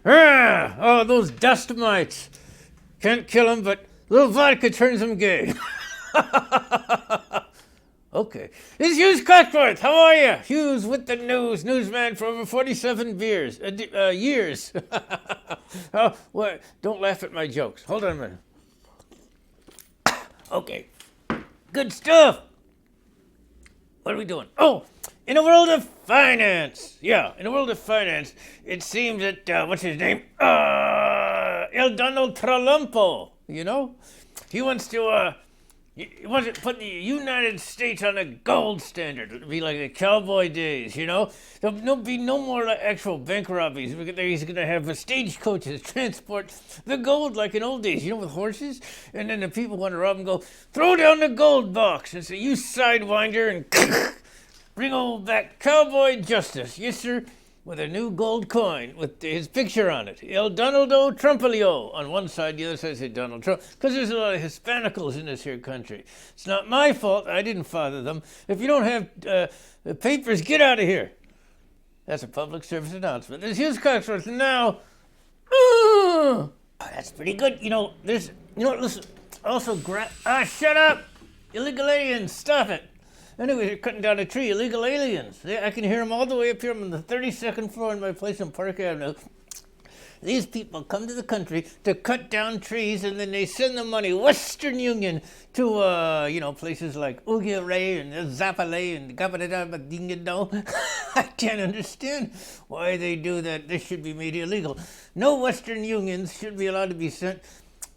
Ah, oh, those dust mites. Can't kill them, but a little vodka turns them gay. Okay. It's Hughes Cockworth. How are you? Hughes with the news. Newsman for over 47 years. Oh, well, don't laugh at my jokes. Hold on a minute. Okay. Good stuff. What are we doing? Oh, in the world of finance. Yeah, in the world of finance, it seems that, what's his name? El Donald Trumpo, you know? He wants to put the United States on a gold standard. It'll be like the cowboy days, you know? There'll be no more actual bank robberies. He's going to have stagecoaches transport the gold like in old days, you know, with horses. And then the people want to rob him go, throw down the gold box. And say, you sidewinder, and bring old back cowboy justice. Yes, sir. With a new gold coin with his picture on it. El Donaldo Trumpolio on one side, the other side said Donald Trump. Because there's a lot of Hispanicals in this here country. It's not my fault. I didn't father them. If you don't have papers, get out of here. That's a public service announcement. There's Hughes Cockworth now. Oh, that's pretty good. Listen. Also, shut up. Illegal aliens, stop it. Anyway, they're cutting down a tree. Illegal aliens. I can hear them all the way up here. I'm on the 32nd floor in my place on Park Avenue. These people come to the country to cut down trees, and then they send the money, Western Union, to, places like Uguay and Zapalay and Gabadadabadingado. I can't understand why they do that. This should be made illegal. No Western Unions should be allowed to be sent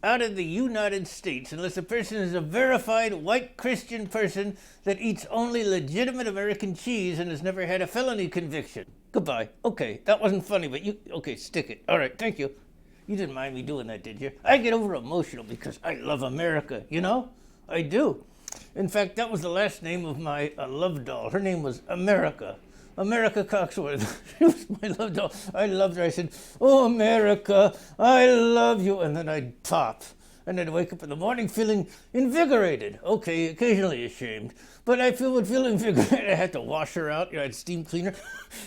out of the United States unless the person is a verified white Christian person that eats only legitimate American cheese and has never had a felony conviction. Goodbye. Okay, that wasn't funny, but stick it. All right, thank you. You didn't mind me doing that, did you? I get over emotional because I love America, you know? I do. In fact, that was the last name of my love doll. Her name was America. America Coxworth. She was my love doll. I loved her. I said, oh, America, I love you. And then I'd pop. And I'd wake up in the morning feeling invigorated. Okay, occasionally ashamed. But I would feel invigorated. I had to wash her out. I'd steam clean her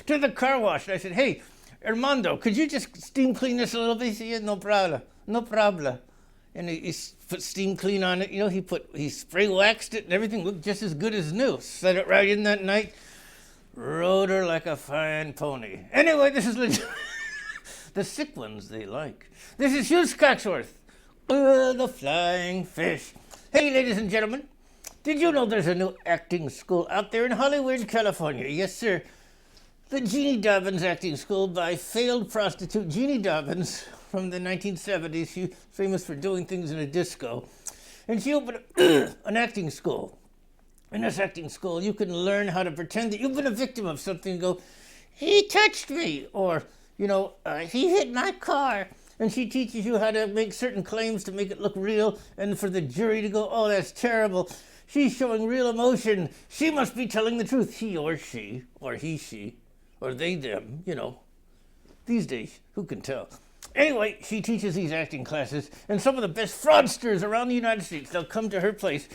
to the car wash. And I said, hey, Armando, could you just steam clean this a little bit? He said, yeah, no problem. No problem. And he put steam clean on it. You know, he spray waxed it and everything looked just as good as new. Set it right in that night. Rode her like a fine pony. Anyway, this is legit. The sick ones they like. This is Hughes Cockworth. The flying fish. Hey, ladies and gentlemen. Did you know there's a new acting school out there in Hollywood, California? Yes, sir. The Jeannie Dobbins Acting School by failed prostitute Jeannie Dobbins from the 1970s. She's famous for doing things in a disco. And she opened an acting school. In this acting school, you can learn how to pretend that you've been a victim of something and go, he touched me, or, he hit my car. And she teaches you how to make certain claims to make it look real and for the jury to go, oh, that's terrible. She's showing real emotion. She must be telling the truth. He or she, or he, she, or they, them, These days, who can tell? Anyway, she teaches these acting classes, and some of the best fraudsters around the United States, they'll come to her place.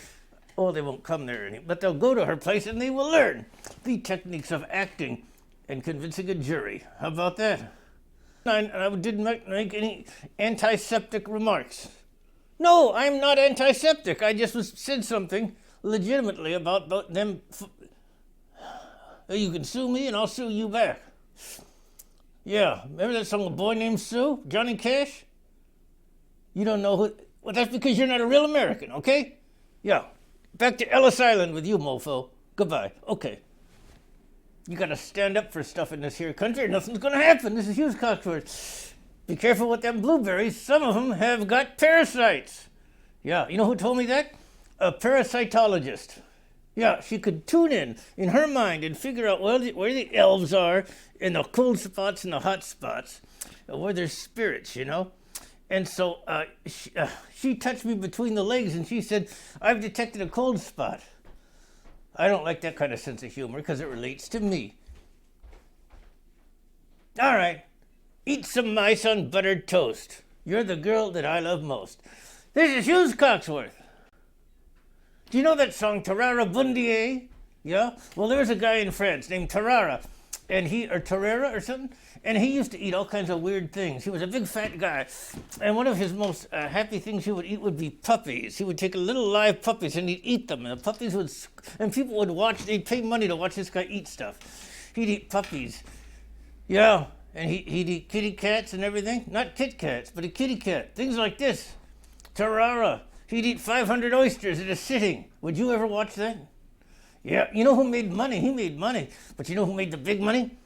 Oh, they won't come there anymore, but they'll go to her place and they will learn the techniques of acting and convincing a jury. How about that? I didn't make any antiseptic remarks. No, I'm not antiseptic. I just said something legitimately about them. You can sue me and I'll sue you back. Yeah, remember that song, A Boy Named Sue? Johnny Cash? You don't know who? Well, that's because you're not a real American, okay? Yeah. Back to Ellis Island with you, mofo. Goodbye. Okay. You gotta stand up for stuff in this here country or nothing's gonna happen. This is Hughes Cockworth. Be careful with them blueberries. Some of them have got parasites. Yeah, you know who told me that? A parasitologist. Yeah, she could tune in her mind and figure out where the elves are in the cold spots and the hot spots, where there's spirits, And so she touched me between the legs and she said, I've detected a cold spot. I don't like that kind of sense of humor because it relates to me. All right, eat some mice on buttered toast. You're the girl that I love most. This is Hughes Cockworth. Do you know that song, Tarara Bundier? Yeah? Well, there was a guy in France named Tarara. and or Torreira or something, and he used to eat all kinds of weird things. He was a big fat guy, and one of his most happy things he would eat would be puppies. He would take little live puppies and he'd eat them, and the puppies would, and people would watch. They'd pay money to watch this guy eat stuff. He'd eat puppies, yeah, and he'd eat kitty cats and everything. Not Kit Kats, but a kitty cat. Things like this. Tarara. He'd eat 500 oysters at a sitting. Would you ever watch that? Yeah, you know who made money? He made money. But you know who made the big money?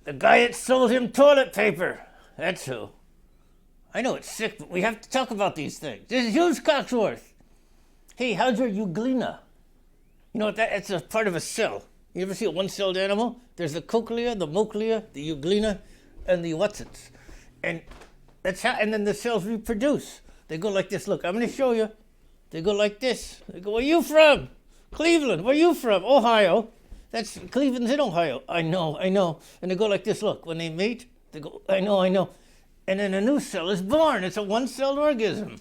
The guy that sold him toilet paper. That's who. I know it's sick, but we have to talk about these things. This is Hughes Coxworth. Hey, how's your euglena? You know what it's a part of a cell. You ever see a one-celled animal? There's the cochlea, the mochlea, the euglena, and the whatsits. And that's how, and then the cells reproduce. They go like this. Look, I'm going to show you. They go like this. They go, where you from? Cleveland. Where you from? Ohio. That's Cleveland's in Ohio. I know. And they go like this. Look, when they mate, they go, I know. And then a new cell is born. It's a one-celled organism. Do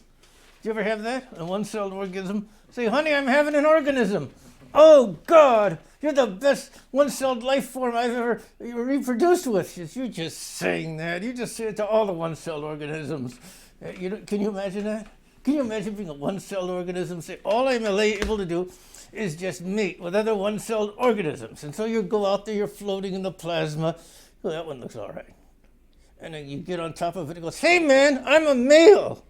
you ever have that? A one-celled organism? Say, honey, I'm having an organism. Oh, God, you're the best one-celled life form I've ever reproduced with. You're just saying that. You just say it to all the one-celled organisms. Can you imagine that? Can you imagine being a one-celled organism? Say, all I'm able to do is just mate with other one-celled organisms. And so you go out there, you're floating in the plasma. Oh, that one looks all right. And then you get on top of it and goes, hey, man, I'm a male.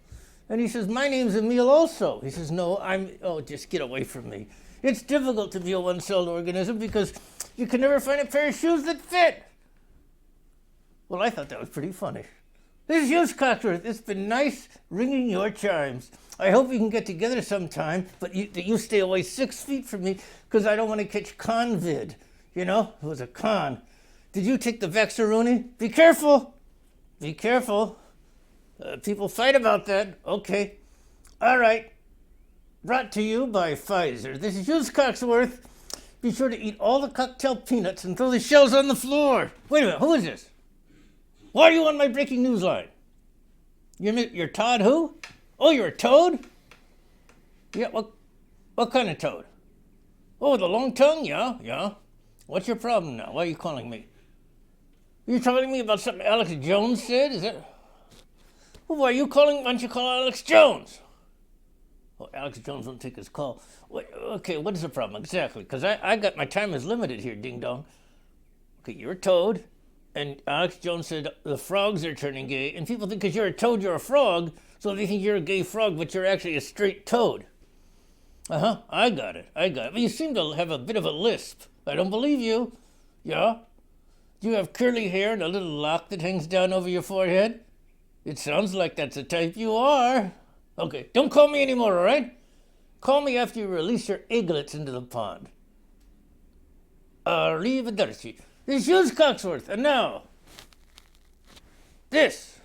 And he says, my name's Emil also. He says, no, just get away from me. It's difficult to be a one-celled organism because you can never find a pair of shoes that fit. Well, I thought that was pretty funny. This is Hughes Coxworth. It's been nice ringing your chimes. I hope we can get together sometime, but you stay away 6 feet from me because I don't want to catch convid. You know, it was a con. Did you take the Vaxaruni? Be careful. Be careful. People fight about that. Okay. All right. Brought to you by Pfizer. This is Hughes Coxworth. Be sure to eat all the cocktail peanuts and throw the shells on the floor. Wait a minute. Who is this? Why are you on my breaking news line? You're Todd who? Oh, you're a toad? Yeah, what kind of toad? Oh, the long tongue? Yeah. What's your problem now? Why are you calling me? You're telling me about something Alex Jones said? Is that... Well, why don't you call Alex Jones? Well, Alex Jones won't take his call. Wait, okay, what is the problem exactly? Because I got my time is limited here, ding dong. Okay, you're a toad. And Alex Jones said the frogs are turning gay, and people think because you're a toad, you're a frog, so they think you're a gay frog, but you're actually a straight toad. I got it. But you seem to have a bit of a lisp. I don't believe you. Yeah? Do you have curly hair and a little lock that hangs down over your forehead? It sounds like that's the type you are. Okay, don't call me anymore, all right? Call me after you release your eaglets into the pond. Arrivederci. This is Hughes Coxworth, and now, this